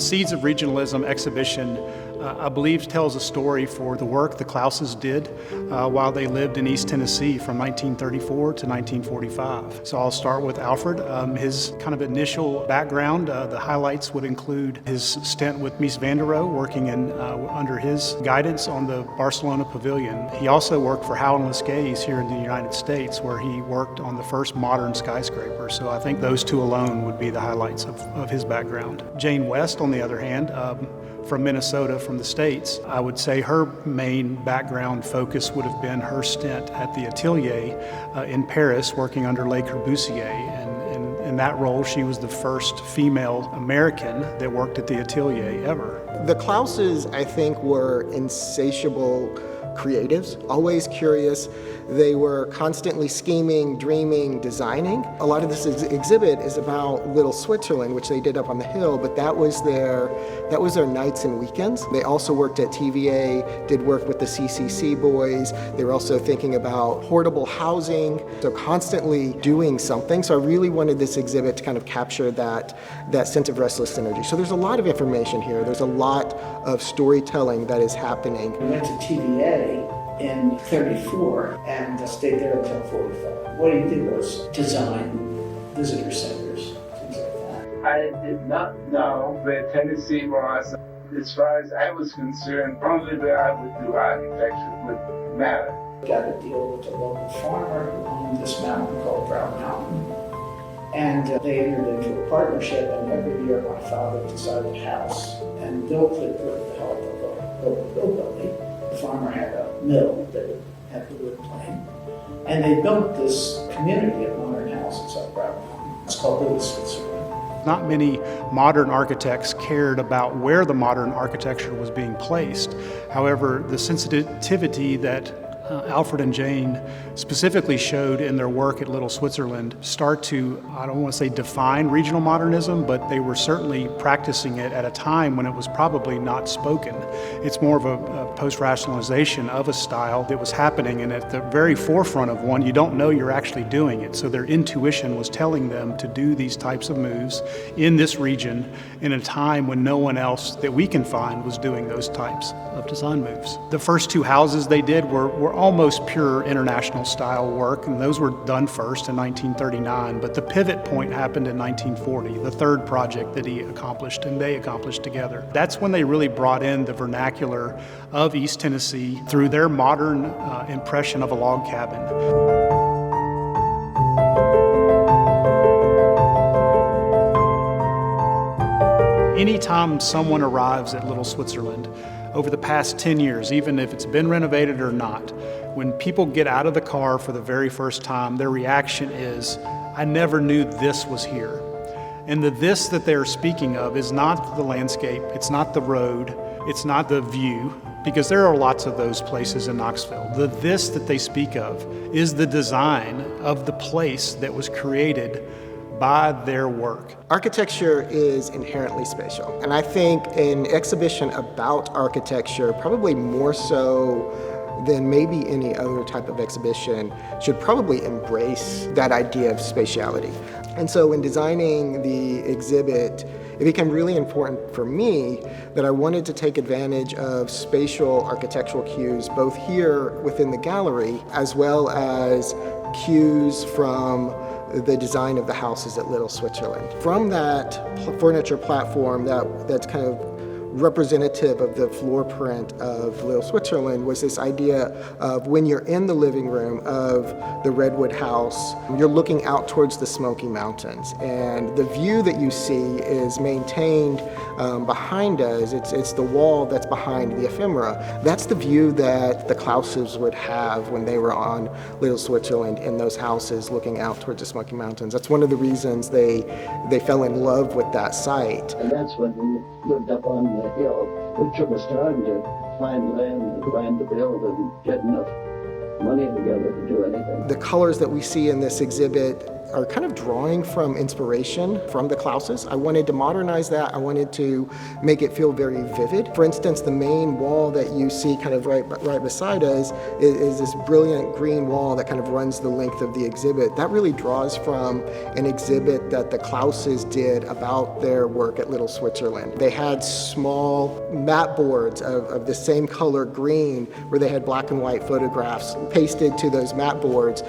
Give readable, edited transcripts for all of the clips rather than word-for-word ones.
Seeds of Regionalism exhibition, I believe, tells a story for the work the Klauses did while they lived in East Tennessee from 1934 to 1945. So I'll start with Alfred. His kind of initial background, the highlights would include his stint with Mies van der Rohe, working under his guidance on the Barcelona Pavilion. He also worked for Howland Lascaux here in the United States, where he worked on the first modern skyscraper. So I think those two alone would be the highlights of his background. Jane West, on the other hand, from Minnesota, from the States, I would say her main background focus would have been her stint at the Atelier in Paris, working under Le Corbusier. And in that role, she was the first female American that worked at the Atelier ever. The Klauses, I think, were insatiable creatives, always curious. They were constantly scheming, dreaming, designing. A lot of this exhibit is about Little Switzerland, which they did up on the hill, but that was their nights and weekends. They also worked at TVA, did work with the CCC boys. They were also thinking about portable housing, so constantly doing something. So I really wanted this exhibit to kind of capture that sense of restless energy. So there's a lot of information here. There's a lot of storytelling that is happening. We went to TVA in '34 and stayed there until '45. What he did was design visitor centers, things like that. I did not know where Tennessee was. As far as I was concerned, only where I would do architecture would matter. Got a deal with a local farmer who owned this mountain called Brown Mountain. And they entered into a partnership, and every year my father designed a house and built it with the help of a local hillbilly. The farmer had a mill that had the wood plane. And they built this community of modern houses up Brown Mountain. It's called Little Switzerland. Not many modern architects cared about where the modern architecture was being placed. However, the sensitivity that Alfred and Jane specifically showed in their work at Little Switzerland start to, I don't want to say define regional modernism, but they were certainly practicing it at a time when it was probably not spoken. It's more of a post-rationalization of a style that was happening, and at the very forefront of one, you don't know you're actually doing it. So their intuition was telling them to do these types of moves in this region in a time when no one else that we can find was doing those types of design moves. The first two houses they did were almost pure international style work, and those were done first in 1939, but the pivot point happened in 1940, the third project that he accomplished and they accomplished together. That's when they really brought in the vernacular of East Tennessee through their modern impression of a log cabin. Anytime someone arrives at Little Switzerland, over the past 10 years, even if it's been renovated or not, when people get out of the car for the very first time, their reaction is, I never knew this was here. And the this that they're speaking of is not the landscape, it's not the road, it's not the view, because there are lots of those places in Knoxville. The this that they speak of is the design of the place that was created by their work. Architecture is inherently spatial, and I think an exhibition about architecture, probably more so than maybe any other type of exhibition, should probably embrace that idea of spatiality. And so in designing the exhibit, it became really important for me that I wanted to take advantage of spatial architectural cues, both here within the gallery, as well as cues from the design of the houses at Little Switzerland. From that furniture platform that's kind of representative of the floor print of Little Switzerland was this idea of when you're in the living room of the Redwood house, you're looking out towards the Smoky Mountains, and the view that you see is maintained behind us. It's the wall that's behind the ephemera. That's the view that the Klauses would have when they were on Little Switzerland in those houses looking out towards the Smoky Mountains. That's one of the reasons they fell in love with that site. And that's when we lived up on the hill. It took us time to find land to build and get enough money together to do anything. The colors that we see in this exhibit are kind of drawing from inspiration from the Klauses. I wanted to modernize that. I wanted to make it feel very vivid. For instance, the main wall that you see kind of right beside us is this brilliant green wall that kind of runs the length of the exhibit. That really draws from an exhibit that the Klauses did about their work at Little Switzerland. They had small mat boards of the same color green, where they had black and white photographs pasted to those mat boards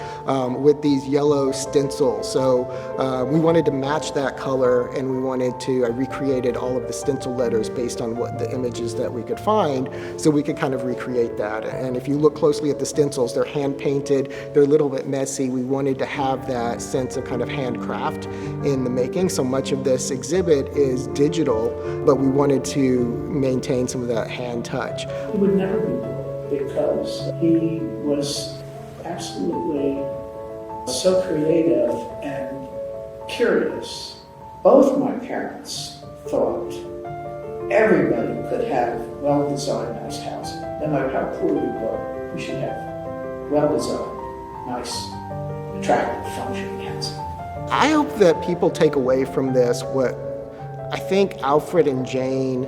with these yellow stencils. So we wanted to match that color, and I recreated all of the stencil letters based on what the images that we could find, so we could kind of recreate that. And if you look closely at the stencils, they're hand painted, they're a little bit messy. We wanted to have that sense of kind of handcraft in the making. So much of this exhibit is digital, but we wanted to maintain some of that hand touch. He would never be bored because he was absolutely so creative and curious. Both my parents thought everybody could have well-designed, nice housing. No matter how poor you were, you should have well-designed, nice, attractive, functioning housing. I hope that people take away from this what I think Alfred and Jane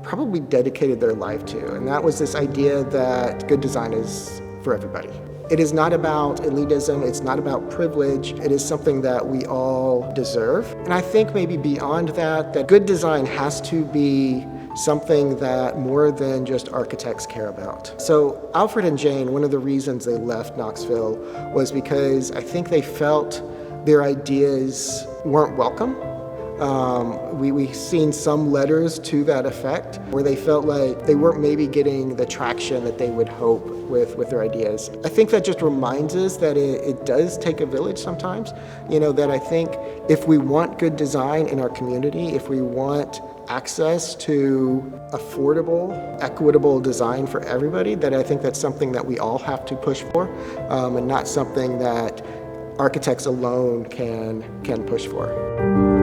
probably dedicated their life to, and that was this idea that good design is for everybody. It is not about elitism, it's not about privilege, it is something that we all deserve. And I think maybe beyond that, that good design has to be something that more than just architects care about. So Alfred and Jane, one of the reasons they left Knoxville was because I think they felt their ideas weren't welcome. We've seen some letters to that effect where they felt like they weren't maybe getting the traction that they would hope with their ideas. I think that just reminds us that it does take a village sometimes. That I think if we want good design in our community, if we want access to affordable, equitable design for everybody, that I think that's something that we all have to push for, and not something that architects alone can push for.